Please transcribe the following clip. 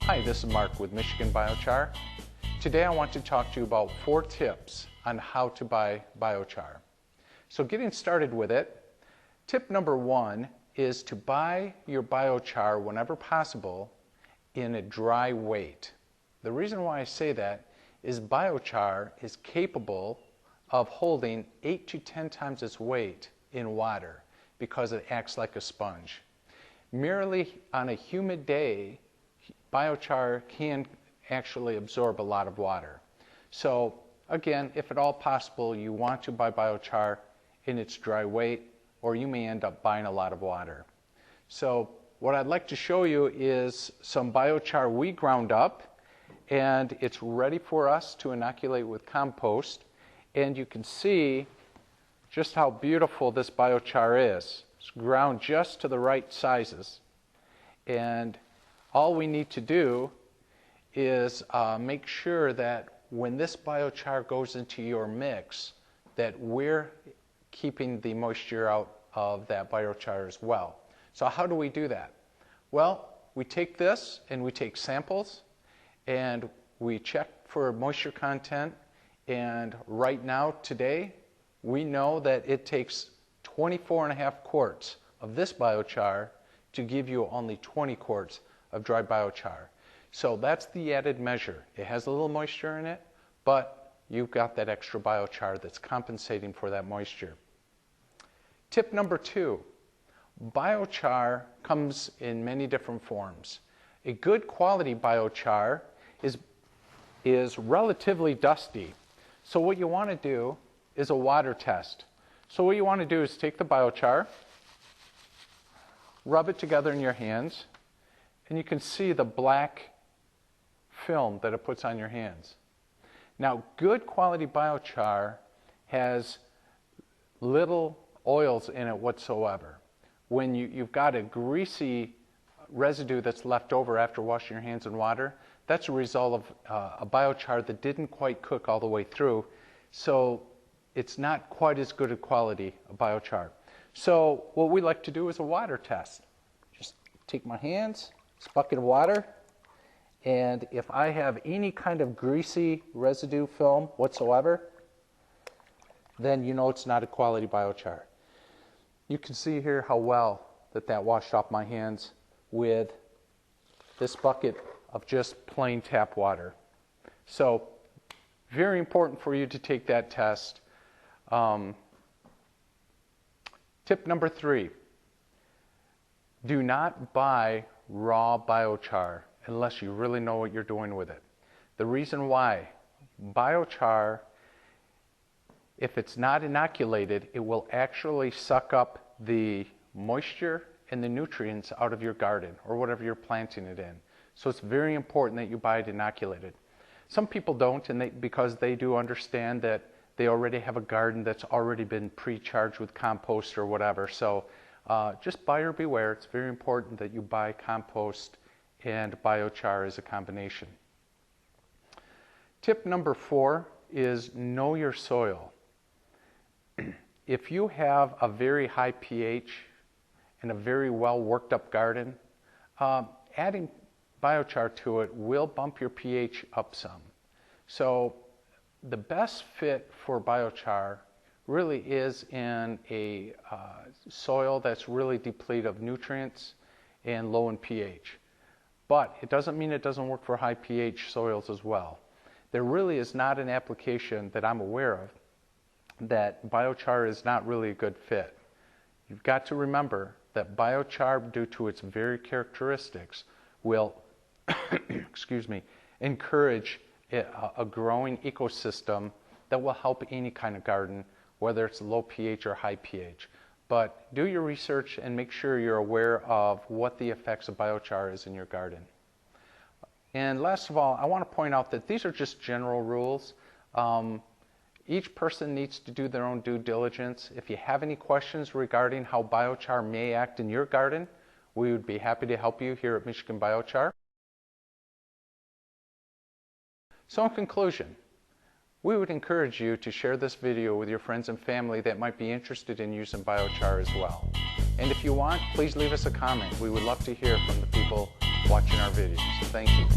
Hi, this is Mark with Michigan Biochar. Today I want to talk to you about 4 tips on how to buy biochar. So getting started with it, tip number 1 is to buy your biochar whenever possible in a dry weight. The reason why I say that is biochar is capable of holding 8 to 10 times its weight in water because it acts like a sponge. Merely on a humid day, biochar can actually absorb a lot of water. So again, if at all possible, you want to buy biochar in its dry weight, or you may end up buying a lot of water. So what I'd like to show you is some biochar we ground up, and it's ready for us to inoculate with compost. And you can see just how beautiful this biochar is. It's ground just to the right sizes. And all we need to do is make sure that when this biochar goes into your mix, that we're keeping the moisture out of that biochar as well. So how do we do that? Well, we take this and we take samples and we check for moisture content. And right now, today, we know that it takes 24.5 quarts of this biochar to give you only 20 quarts of dry biochar. So that's the added measure. It has a little moisture in it, but you've got that extra biochar that's compensating for that moisture. Tip number 2, biochar comes in many different forms. A good quality biochar is relatively dusty. So what you want to do is a water test. So what you want to do is take the biochar, rub it together in your hands, and you can see the black film that it puts on your hands. Now, good quality biochar has little oils in it whatsoever. When you've got a greasy residue that's left over after washing your hands in water, that's a result of a biochar that didn't quite cook all the way through, so it's not quite as good a quality of biochar. So what we like to do is a water test. Just take my hands, this bucket of water, and if I have any kind of greasy residue film whatsoever, then you know it's not a quality biochar. You can see here how well that washed off my hands with this bucket of just plain tap water. So very important for you to take that test. Tip number 3, do not buy raw biochar unless you really know what you're doing with it. The reason why, biochar, if it's not inoculated, it will actually suck up the moisture and the nutrients out of your garden or whatever you're planting it in. So it's very important that you buy it inoculated. Some people don't, and because they do understand that they already have a garden that's already been pre-charged with compost or whatever. So just buyer beware. It's very important that you buy compost and biochar as a combination. Tip number 4 is know your soil. If you have a very high pH and a very well worked up garden, adding biochar to it will bump your pH up some. So the best fit for biochar really is in a soil that's really depleted of nutrients and low in pH. But it doesn't mean it doesn't work for high pH soils as well. There really is not an application that I'm aware of that biochar is not really a good fit. You've got to remember that biochar, due to its very characteristics, will encourage a growing ecosystem that will help any kind of garden, whether it's low pH or high pH. But do your research and make sure you're aware of what the effects of biochar is in your garden. And last of all, I want to point out that these are just general rules. Each person needs to do their own due diligence. If you have any questions regarding how biochar may act in your garden, we would be happy to help you here at Michigan Biochar. So in conclusion, we would encourage you to share this video with your friends and family that might be interested in using biochar as well. And if you want, please leave us a comment. We would love to hear from the people watching our videos. Thank you.